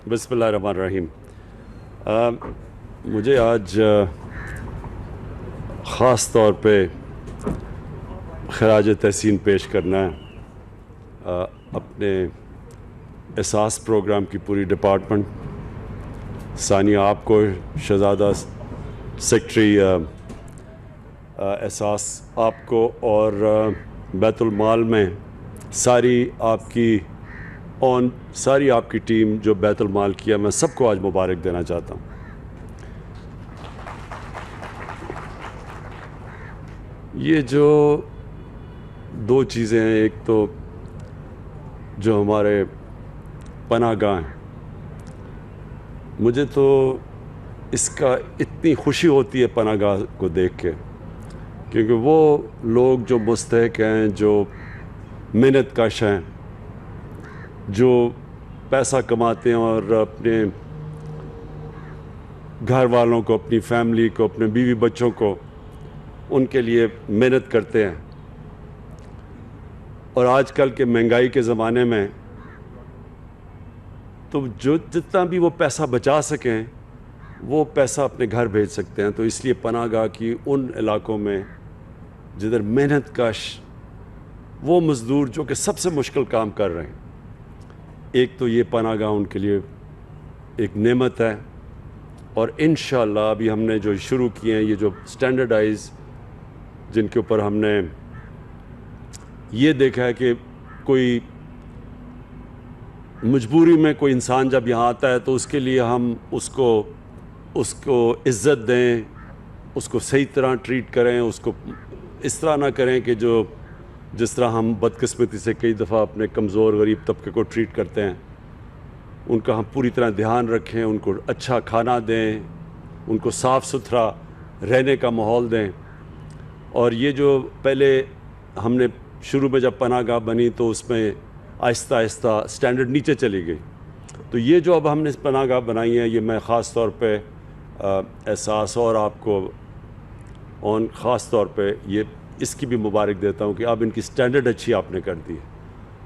बिस्मिल्लाहिर्रहमानिर्रहीम। मुझे आज ख़ास तौर पे खराज तहसीन पेश करना है अपने एहसास प्रोग्राम की पूरी डिपार्टमेंट, सानिया आपको, शहज़ादा सेक्रेटरी एहसास आपको, और बैतुल माल में सारी आपकी टीम जो बैतुल माल किया, मैं सबको आज मुबारक देना चाहता हूँ। ये जो दो चीज़ें हैं, एक तो जो हमारे पनाहगाह हैं, मुझे तो इसका इतनी खुशी होती है पनाहगाह को देख के, क्योंकि वो लोग जो मुस्तहिक हैं, जो मेहनत कश हैं, जो पैसा कमाते हैं और अपने घर वालों को, अपनी फैमिली को, अपने बीवी बच्चों को, उनके लिए मेहनत करते हैं। और आजकल के महंगाई के ज़माने में तो जो जितना भी वो पैसा बचा सकें वो पैसा अपने घर भेज सकते हैं। तो इसलिए पनाहगाह की उन इलाकों में जिधर मेहनत कश वो मज़दूर जो कि सबसे मुश्किल काम कर रहे हैं, एक तो ये पनाहगाह उनके लिए एक नेमत है। और इंशाअल्लाह अभी हमने जो शुरू किए हैं, ये जो स्टैंडर्डाइज, जिनके ऊपर हमने ये देखा है कि कोई मजबूरी में कोई इंसान जब यहाँ आता है तो उसके लिए हम उसको इज़्ज़त दें, उसको सही तरह ट्रीट करें, उसको इस तरह ना करें कि जिस तरह हम बदकिस्मती से कई दफ़ा अपने कमज़ोर गरीब तबके को ट्रीट करते हैं। उनका हम पूरी तरह ध्यान रखें, उनको अच्छा खाना दें, उनको साफ़ सुथरा रहने का माहौल दें। और ये जो पहले हमने शुरू में जब पनाहगाह बनी तो उसमें आहिस्ता आहिस्ता स्टैंडर्ड नीचे चली गई। तो ये जो अब हमने पनाहगाह बनाई है, ये मैं ख़ास तौर पे एहसास और आपको ख़ास तौर पे ये इसकी भी मुबारक देता हूँ कि अब इनकी स्टैंडर्ड अच्छी आपने कर दी है।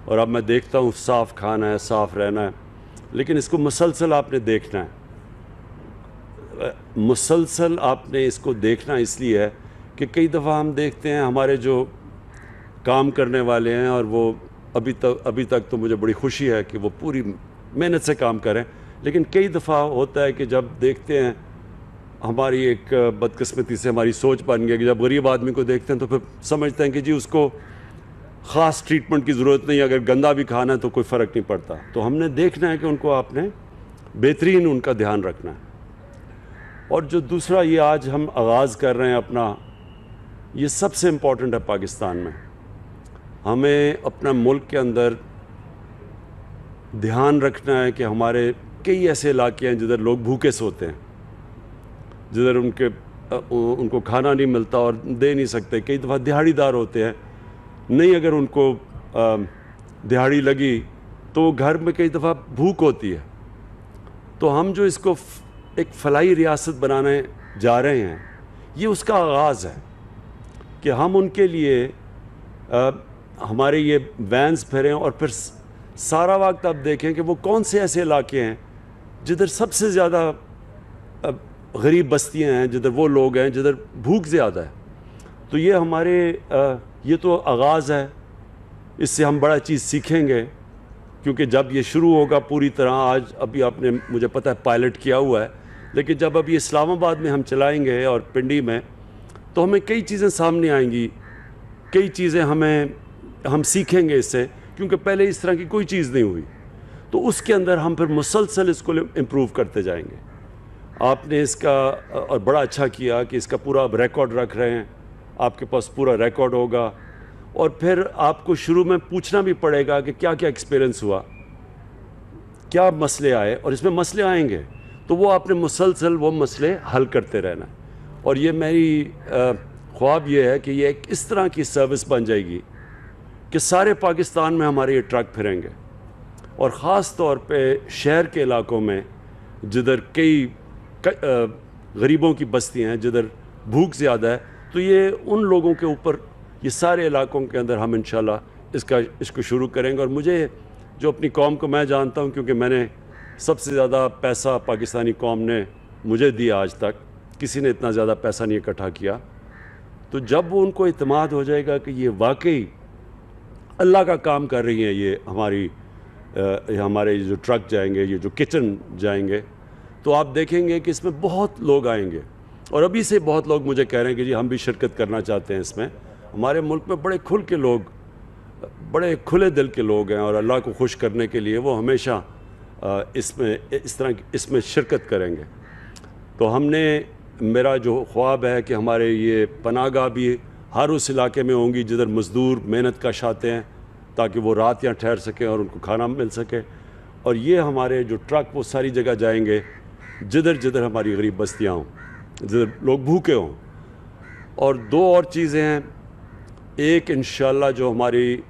और अब मैं देखता हूँ साफ़ खाना है, साफ़ रहना है, लेकिन इसको मुसलसल आपने देखना है। मुसलसल आपने इसको देखना इसलिए है कि कई दफ़ा हम देखते हैं हमारे जो काम करने वाले हैं, और वो अभी तक तो मुझे बड़ी खुशी है कि वो पूरी मेहनत से काम करें, लेकिन कई दफ़ा होता है कि जब देखते हैं, हमारी एक बदकिस्मती से हमारी सोच बन गई कि जब गरीब आदमी को देखते हैं तो फिर समझते हैं कि जी उसको ख़ास ट्रीटमेंट की ज़रूरत नहीं, अगर गंदा भी खाना है तो कोई फ़र्क नहीं पड़ता। तो हमने देखना है कि उनको आपने बेहतरीन उनका ध्यान रखना है। और जो दूसरा ये आज हम आगाज़ कर रहे हैं अपना, ये सबसे इम्पॉर्टेंट है पाकिस्तान में। हमें अपना मुल्क के अंदर ध्यान रखना है कि हमारे कई ऐसे इलाके हैं जिधर लोग भूखे सोते हैं, जिधर उनको खाना नहीं मिलता और दे नहीं सकते। कई दफ़ा दिहाड़ीदार होते हैं, नहीं अगर उनको दिहाड़ी लगी तो घर में कई दफ़ा भूख होती है। तो हम जो इसको एक फलाही रियासत बनाने जा रहे हैं, ये उसका आगाज़ है कि हम उनके लिए हमारे ये वैन्स फिरें और फिर सारा वक्त आप देखें कि वो कौन से ऐसे इलाके हैं जिधर सबसे ज़्यादा गरीब बस्तियां हैं, जिधर वो लोग हैं जिधर भूख ज़्यादा है। तो ये हमारे ये तो आगाज़ है, इससे हम बड़ा चीज़ सीखेंगे, क्योंकि जब ये शुरू होगा पूरी तरह, आज अभी आपने मुझे पता है पायलट किया हुआ है, लेकिन जब अभी इस्लामाबाद में हम चलाएंगे और पिंडी में, तो हमें कई चीज़ें सामने आएंगी, कई चीज़ें हम सीखेंगे इससे, क्योंकि पहले इस तरह की कोई चीज़ नहीं हुई। तो उसके अंदर हम फिर मुसलसल इसको इम्प्रूव करते जाएंगे। आपने इसका और बड़ा अच्छा किया कि इसका पूरा अब रिकॉर्ड रख रहे हैं, आपके पास पूरा रिकॉर्ड होगा। और फिर आपको शुरू में पूछना भी पड़ेगा कि क्या क्या एक्सपीरियंस हुआ, क्या मसले आए, और इसमें मसले आएंगे तो वो आपने मुसलसल वो मसले हल करते रहना। और ये मेरी ख्वाब ये है कि ये एक इस तरह की सर्विस बन जाएगी कि सारे पाकिस्तान में हमारे ये ट्रक फिरेंगे, और ख़ास तौर पे शहर के इलाकों में जिधर कई गरीबों की बस्तियां हैं, जिधर भूख ज़्यादा है। तो ये उन लोगों के ऊपर, ये सारे इलाकों के अंदर हम इंशाल्लाह इसको शुरू करेंगे। और मुझे जो अपनी कौम को मैं जानता हूँ, क्योंकि मैंने सबसे ज़्यादा पैसा पाकिस्तानी कौम ने मुझे दिया, आज तक किसी ने इतना ज़्यादा पैसा नहीं इकट्ठा किया। तो जब वो उनको इत्मीनान हो जाएगा कि ये वाकई अल्लाह का काम कर रही हैं, ये हमारे जो ट्रक जाएंगे, ये जो किचन जाएंगे, तो आप देखेंगे कि इसमें बहुत लोग आएंगे। और अभी से बहुत लोग मुझे कह रहे हैं कि जी हम भी शिरकत करना चाहते हैं इसमें। हमारे मुल्क में बड़े खुल के लोग, बड़े खुले दिल के लोग हैं, और अल्लाह को खुश करने के लिए वो हमेशा इसमें शिरकत करेंगे। तो मेरा जो ख्वाब है कि हमारे ये पनाहगाह भी हर उस इलाके में होंगी जिधर मज़दूर मेहनत कश आते हैं, ताकि वो रात यहाँ ठहर सकें और उनको खाना मिल सके। और ये हमारे जो ट्रक वो सारी जगह जाएंगे जिधर जिधर हमारी गरीब बस्तियाँ हों, जिधर लोग भूखे हों। और दो और चीज़ें हैं। एक, इंशाअल्लाह जो हमारी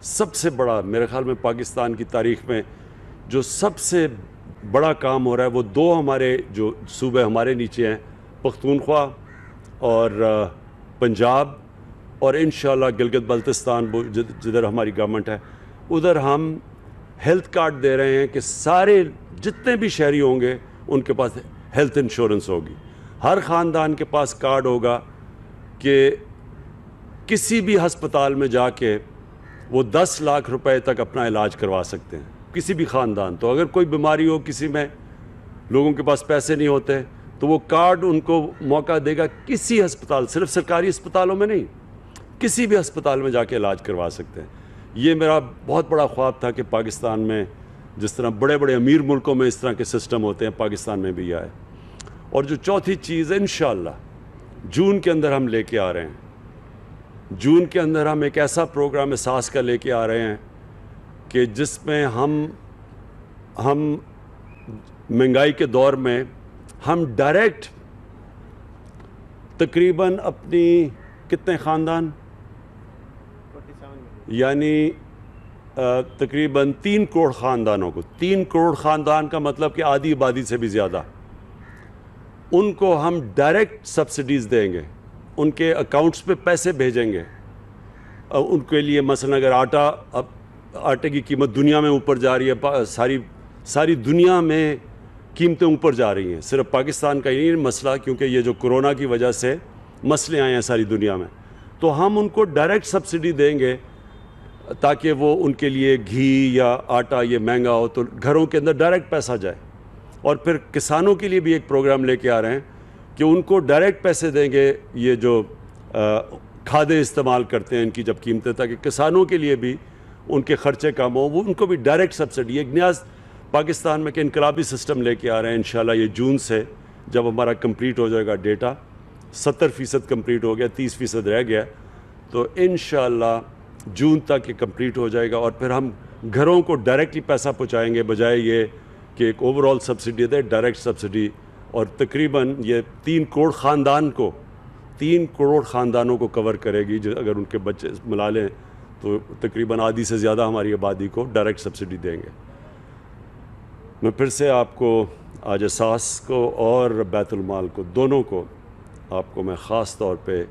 सबसे बड़ा, मेरे ख़्याल में पाकिस्तान की तारीख़ में जो सबसे बड़ा काम हो रहा है, वो दो हमारे जो सूबे हमारे नीचे हैं, पख्तूनख्वा और पंजाब, और इंशाअल्लाह गिलगित बल्तिस्तान जिधर हमारी गवर्नमेंट है, उधर हम हेल्थ कार्ड दे रहे हैं कि सारे जितने भी शहरी होंगे उनके पास हेल्थ इंश्योरेंस होगी। हर ख़ानदान के पास कार्ड होगा कि किसी भी हस्पताल में जाके वो 10 लाख रुपए तक अपना इलाज करवा सकते हैं, किसी भी ख़ानदान। तो अगर कोई बीमारी हो, किसी में लोगों के पास पैसे नहीं होते, तो वो कार्ड उनको मौका देगा किसी अस्पताल, सिर्फ सरकारी अस्पतालों में नहीं, किसी भी अस्पताल में जाके इलाज करवा सकते हैं। ये मेरा बहुत बड़ा ख्वाब था कि पाकिस्तान में जिस तरह बड़े बड़े अमीर मुल्कों में इस तरह के सिस्टम होते हैं, पाकिस्तान में भी आए। और जो चौथी चीज़ इंशाअल्लाह जून के अंदर हम लेके आ रहे हैं, जून के अंदर हम एक ऐसा प्रोग्राम एहसास का लेके आ रहे हैं कि जिसमें हम महंगाई के दौर में हम डायरेक्ट तकरीबन अपनी कितने ख़ानदान, यानी तकरीबन 3 करोड़ ख़ानदानों को, 3 करोड़ ख़ानदान का मतलब कि आधी आबादी से भी ज़्यादा, उनको हम डायरेक्ट सब्सिडीज़ देंगे, उनके अकाउंट्स पे पैसे भेजेंगे। उनके लिए मसलन अगर आटे की कीमत दुनिया में ऊपर जा रही है, सारी दुनिया में कीमतें ऊपर जा रही हैं, सिर्फ पाकिस्तान का ही नहीं मसला, क्योंकि ये जो कोरोना की वजह से मसले आए हैं सारी दुनिया में, तो हम उनको डायरेक्ट सब्सिडी देंगे ताकि वो उनके लिए घी या आटा ये महंगा हो तो घरों के अंदर डायरेक्ट पैसा जाए। और फिर किसानों के लिए भी एक प्रोग्राम लेके आ रहे हैं कि उनको डायरेक्ट पैसे देंगे, ये जो खादें इस्तेमाल करते हैं इनकी जब कीमतें, ताकि किसानों के लिए भी उनके ख़र्चे कम हो, वो उनको भी डायरेक्ट सब्सिडी। एक नया पाकिस्तान में इनकलाबी सिस्टम लेके आ रहे हैं। इंशाल्लाह ये जून से जब हमारा कंप्लीट हो जाएगा डेटा, 70% कंप्लीट हो गया, 30% रह गया, तो इंशाल्लाह जून तक ये कंप्लीट हो जाएगा। और फिर हम घरों को डायरेक्टली पैसा पहुँचाएँगे, बजाय ये कि एक ओवरऑल सब्सिडी दे, डायरेक्ट सब्सिडी। और तकरीबन ये 3 करोड़ ख़ानदानों को कवर करेगी, जो अगर उनके बच्चे मिला लें तो तकरीबन आधी से ज़्यादा हमारी आबादी को डायरेक्ट सब्सिडी देंगे। मैं फिर से आपको आज एहसास को और बैतुल माल को, दोनों को आपको मैं ख़ास तौर पे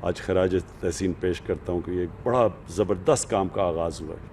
आज खराज तहसीन पेश करता हूँ कि एक बड़ा ज़बरदस्त काम का आगाज़ हुआ है।